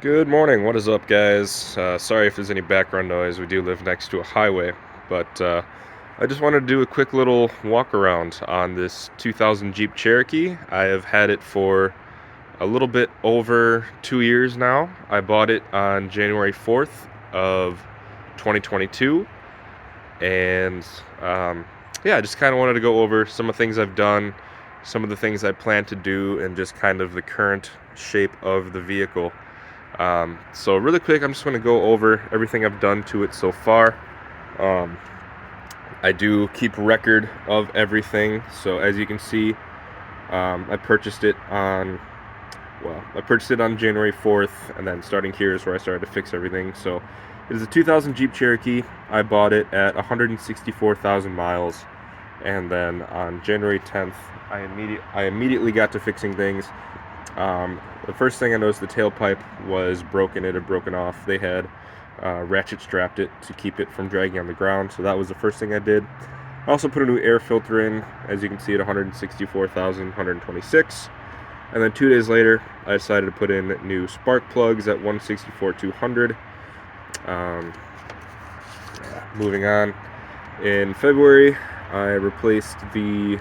Good morning. What is up, guys? Sorry if there's any background noise. We do live next to a highway, but I just wanted to do a quick little walk around on this 2000 Jeep Cherokee. I have had it for a little bit over 2 years now. I bought it on January 4th of 2022, and yeah, I just kind of wanted to go over some of the things I've done, some of the things I plan to do, and just kind of the current shape of the vehicle. So really quick, I'm just going to go over everything I've done to it so far. Um, I do keep record of everything. So as you can see, I purchased it on, I purchased it on January 4th, and then starting here is where I started to fix everything. So it is a 2000 Jeep Cherokee. I bought it at 164,000 miles, and then on January 10th, I immediately got to fixing things. The first thing I noticed, the tailpipe was broken. It had broken off. They had ratchet strapped it to keep it from dragging on the ground, so that was the first thing I did. I also put a new air filter in, as you can see, at 164,126. And then 2 days later, I decided to put in new spark plugs at 164,200. Moving on, in February, I replaced the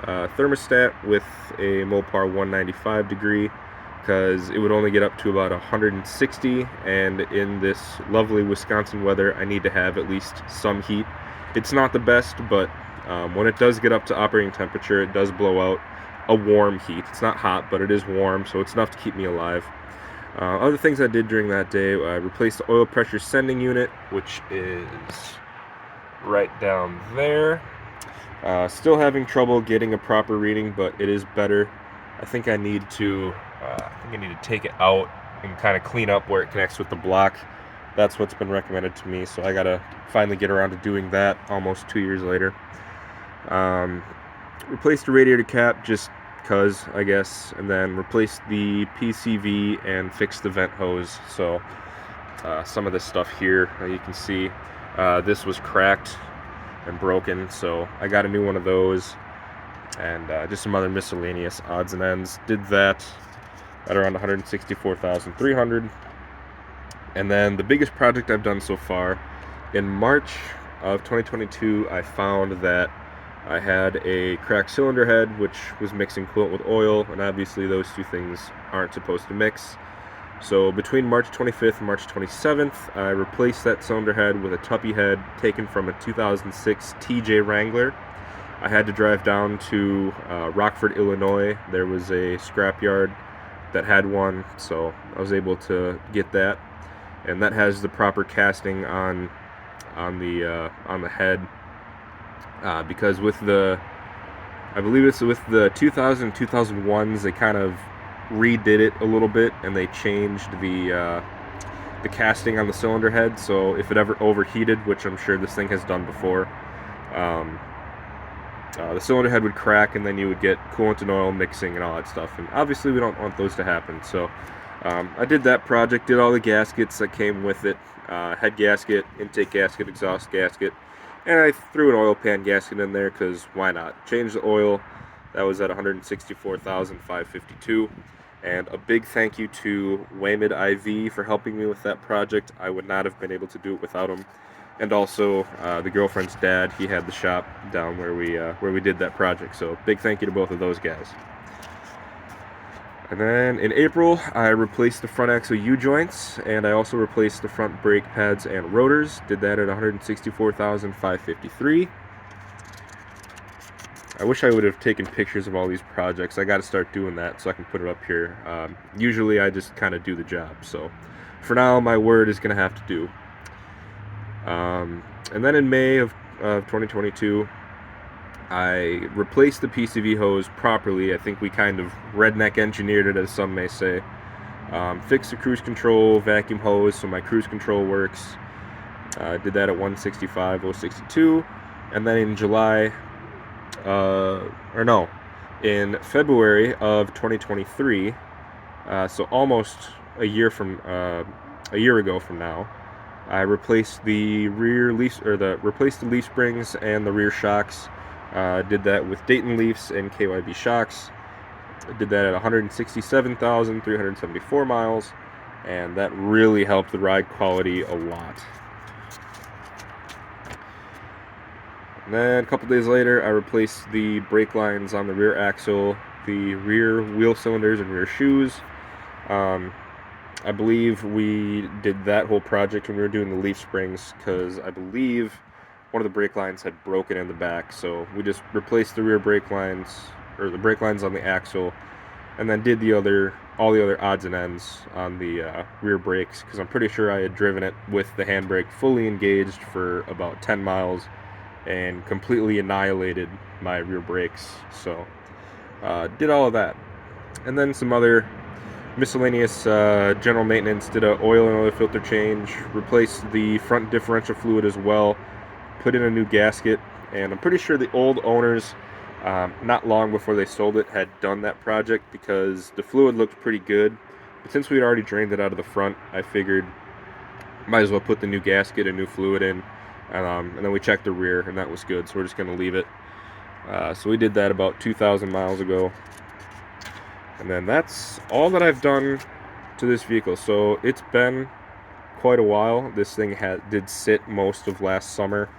thermostat with a Mopar 195 degree because it would only get up to about 160, and in this lovely Wisconsin weather I need to have at least some heat. It's not the best, but when it does get up to operating temperature, it does blow out a warm heat. It's not hot, but it is warm, so it's enough to keep me alive. Other things I did during that day, I replaced the oil pressure sending unit, which is right down there. Still having trouble getting a proper reading, but it is better. I think I need to take it out and kind of clean up where it connects with the block. That's what's been recommended to me, so I gotta finally get around to doing that almost 2 years later. Replaced the radiator cap just cause, I guess, and then replaced the PCV and fixed the vent hose. So some of this stuff here, you can see, this was cracked and broken, so I got a new one of those, and just some other miscellaneous odds and ends. Did that at around 164,300. And then the biggest project I've done so far, in March of 2022, I found that I had a cracked cylinder head, which was mixing coolant with oil, and obviously those two things aren't supposed to mix. So between March 25th and March 27th, I replaced that cylinder head with a Tuppy head taken from a 2006 TJ Wrangler. I had to drive down to Rockford, Illinois. There was a scrapyard that had one, so I was able to get that. And that has the proper casting on the head, because with the, I believe it's with the 2000 2001s, they kind of redid it a little bit, and they changed the casting on the cylinder head. So if it ever overheated, which I'm sure this thing has done before, the cylinder head would crack, and then you would get coolant and oil mixing and all that stuff. And obviously we don't want those to happen. So I did that project, did all the gaskets that came with it, head gasket, intake gasket, exhaust gasket, and I threw an oil pan gasket in there because why not? Changed the oil. That was at 164,552. And a big thank you to Waymid IV for helping me with that project. I would not have been able to do it without him. And also the girlfriend's dad, he had the shop down where we did that project. So big thank you to both of those guys. And then in April, I replaced the front axle U-joints, and I also replaced the front brake pads and rotors. Did that at 164,553. I wish I would have taken pictures of all these projects. I got to start doing that so I can put it up here. Usually I just kind of do the job, so for now my word is going to have to do. And then in May of 2022, I replaced the PCV hose properly. I think we kind of redneck engineered it, as some may say. Fixed the cruise control vacuum hose so my cruise control works. Did that at 165,062. And then in in February of 2023, so almost a year ago from now, I replaced the replaced the leaf springs and the rear shocks. Did that with Dayton Leafs and KYB shocks. Did that at 167,374 miles. and that really helped the ride quality a lot. And then a couple days later, I replaced the brake lines on the rear axle, the rear wheel cylinders, and rear shoes. I believe we did that whole project when we were doing the leaf springs, because I believe one of the brake lines had broken in the back. So we just replaced the rear brake lines, or the brake lines on the axle, and then did all the other odds and ends on the rear brakes, because I'm pretty sure I had driven it with the handbrake fully engaged for about 10 miles and completely annihilated my rear brakes. So did all of that, and then some other miscellaneous general maintenance. Did an oil and oil filter change, replaced the front differential fluid as well, put in a new gasket, and I'm pretty sure the old owners, not long before they sold it, had done that project because the fluid looked pretty good. But since we'd already drained it out of the front, I figured might as well put the new gasket and new fluid in, and then we checked the rear, and that was good, so we're just going to leave it. So we did that about 2,000 miles ago. And then that's all that I've done to this vehicle. So it's been quite a while. This thing did sit most of last summer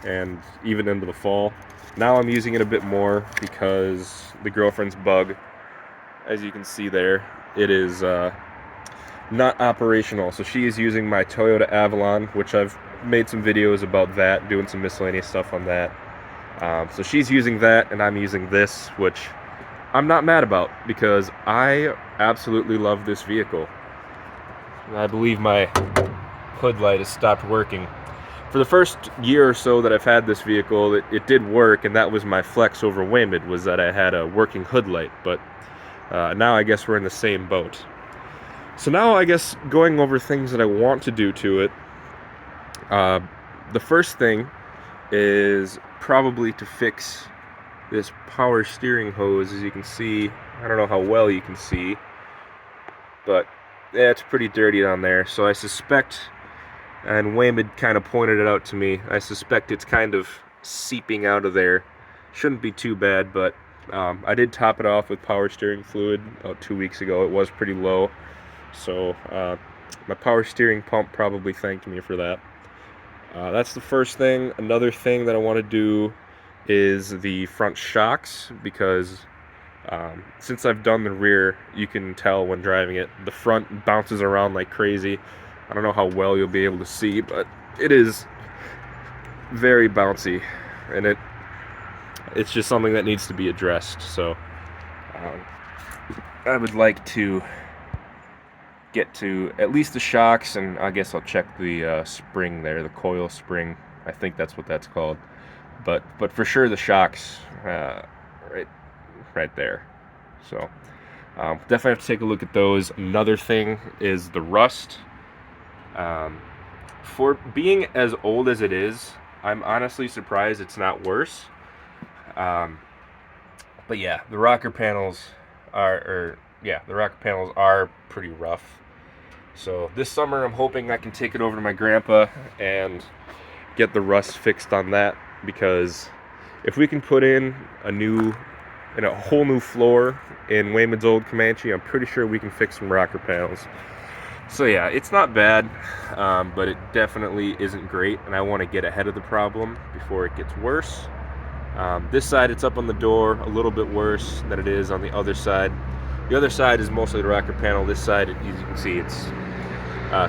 and even into the fall. Now I'm using it a bit more because the girlfriend's bug, as you can see there, it is not operational. So she is using my Toyota Avalon, which I've made some videos about that, doing some miscellaneous stuff on that. So she's using that and I'm using this, which I'm not mad about, because I absolutely love this vehicle. I believe my hood light has stopped working. For the first year or so that I've had this vehicle, it did work, and that was my flex over Weymouth, was that I had a working hood light. But now I guess we're in the same boat. So now I guess going over things that I want to do to it. The first thing is probably to fix this power steering hose. As you can see, I don't know how well you can see, but yeah, it's pretty dirty down there. So I suspect, and Weymouth kind of pointed it out to me, I suspect it's kind of seeping out of there. Shouldn't be too bad, but I did top it off with power steering fluid about 2 weeks ago. It was pretty low, so my power steering pump probably thanked me for that. That's the first thing. Another thing that I want to do is the front shocks, because since I've done the rear, you can tell when driving it, the front bounces around like crazy. I don't know how well you'll be able to see, but it is very bouncy, and it's just something that needs to be addressed. So I would like to get to at least the shocks, and I guess I'll check the spring there, the coil spring. I think that's what that's called. But for sure the shocks, right there. So definitely have to take a look at those. Another thing is the rust. For being as old as it is, I'm honestly surprised it's not worse. But yeah, the rocker panels are pretty rough. So this summer I'm hoping I can take it over to my grandpa and get the rust fixed on that, because if we can put in a whole new floor in Weymouth's old Comanche, I'm pretty sure we can fix some rocker panels. So yeah, it's not bad, but it definitely isn't great, and I want to get ahead of the problem before it gets worse. This side, it's up on the door, a little bit worse than it is on the other side. The other side is mostly the rocker panel. This side, as you can see, it's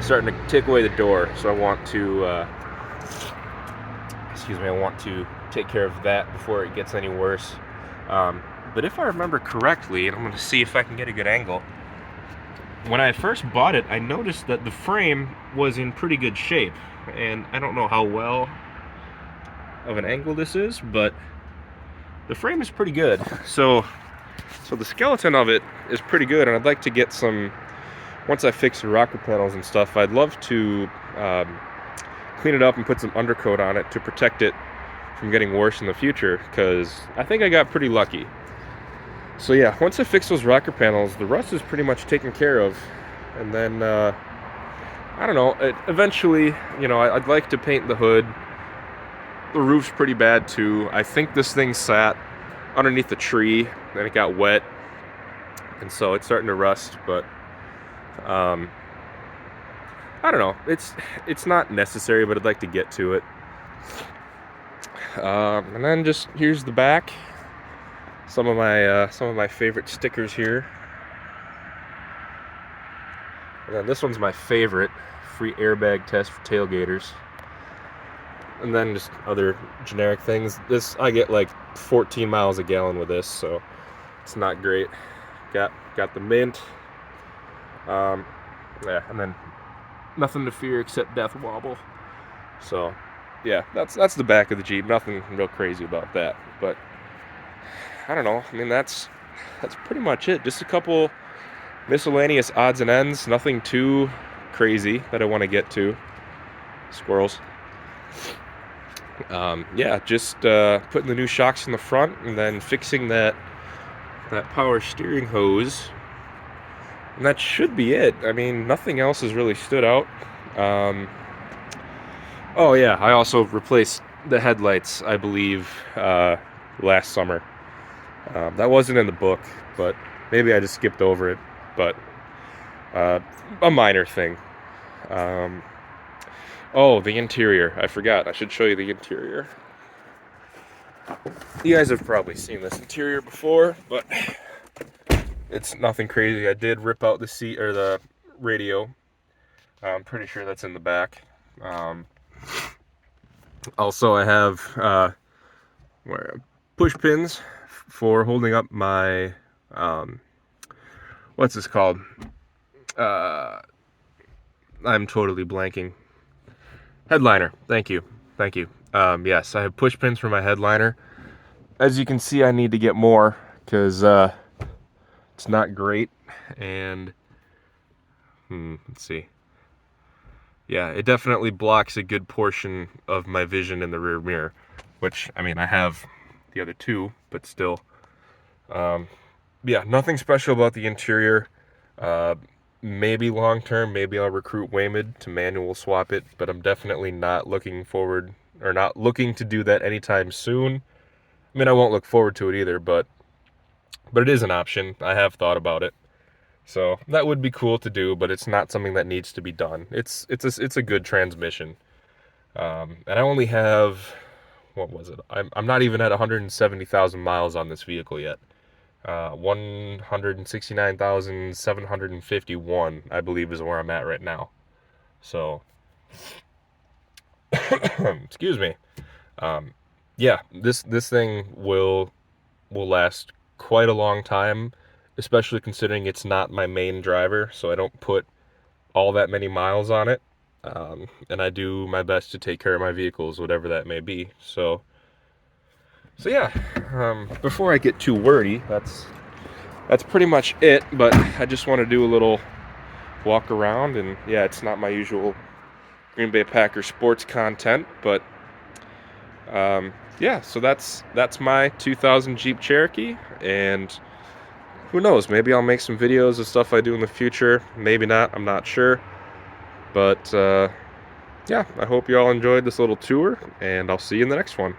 starting to take away the door, so I want to take care of that before it gets any worse. But if I remember correctly, and I'm going to see if I can get a good angle, when I first bought it, I noticed that the frame was in pretty good shape, and I don't know how well of an angle this is, but the frame is pretty good. So the skeleton of it is pretty good, and I'd like to get some, once I fix the rocker panels and stuff, I'd love to clean it up and put some undercoat on it to protect it from getting worse in the future, because I think I got pretty lucky. So yeah, once I fix those rocker panels, the rust is pretty much taken care of, and then I don't know, eventually, I'd like to paint the hood. The roof's pretty bad too. I think this thing sat underneath the tree and it got wet, and so it's starting to rust. But I don't know. It's not necessary, but I'd like to get to it. And then just here's the back. Some of my favorite stickers here. And then this one's my favorite, free airbag test for tailgaters. And then just other generic things. This, I get like 14 miles a gallon with this, so it's not great. Got the mint. Yeah, and then nothing to fear except death wobble. So yeah, that's the back of the Jeep. Nothing real crazy about that, but I don't know. I mean, that's pretty much it. Just a couple miscellaneous odds and ends. Nothing too crazy that I want to get to. Squirrels. Yeah, just putting the new shocks in the front and then fixing that power steering hose. And that should be it. I mean, nothing else has really stood out. Oh yeah, I also replaced the headlights, I believe, last summer. That wasn't in the book, but maybe I just skipped over it. But a minor thing. Oh, the interior. I forgot. I should show you the interior. You guys have probably seen this interior before, but it's nothing crazy. I did rip out the seat or the radio. I'm pretty sure that's in the back. Also, I have push pins for holding up my what's this called? I'm totally blanking. Headliner. Thank you. Yes, I have push pins for my headliner. As you can see, I need to get more because it's not great. And let's see. Yeah, it definitely blocks a good portion of my vision in the rear mirror, which, I mean, I have the other two, but still. Yeah, nothing special about the interior. Maybe long term, maybe I'll recruit Waymid to manual swap it, but I'm definitely not looking to do that anytime soon. I mean, I won't look forward to it either, but it is an option. I have thought about it. So that would be cool to do, but it's not something that needs to be done. It's a good transmission. And I only have, what was it? I'm not even at 170,000 miles on this vehicle yet. 169,751, I believe, is where I'm at right now. So, excuse me. Yeah, this thing will last quite a long time, especially considering it's not my main driver, so I don't put all that many miles on it. And I do my best to take care of my vehicles, whatever that may be. So yeah, before I get too wordy, that's pretty much it, but I just want to do a little walk around, and yeah, it's not my usual Green Bay Packers sports content, but yeah, so that's my 2000 Jeep Cherokee, and who knows, maybe I'll make some videos of stuff I do in the future, maybe not, I'm not sure, but yeah, I hope you all enjoyed this little tour, and I'll see you in the next one.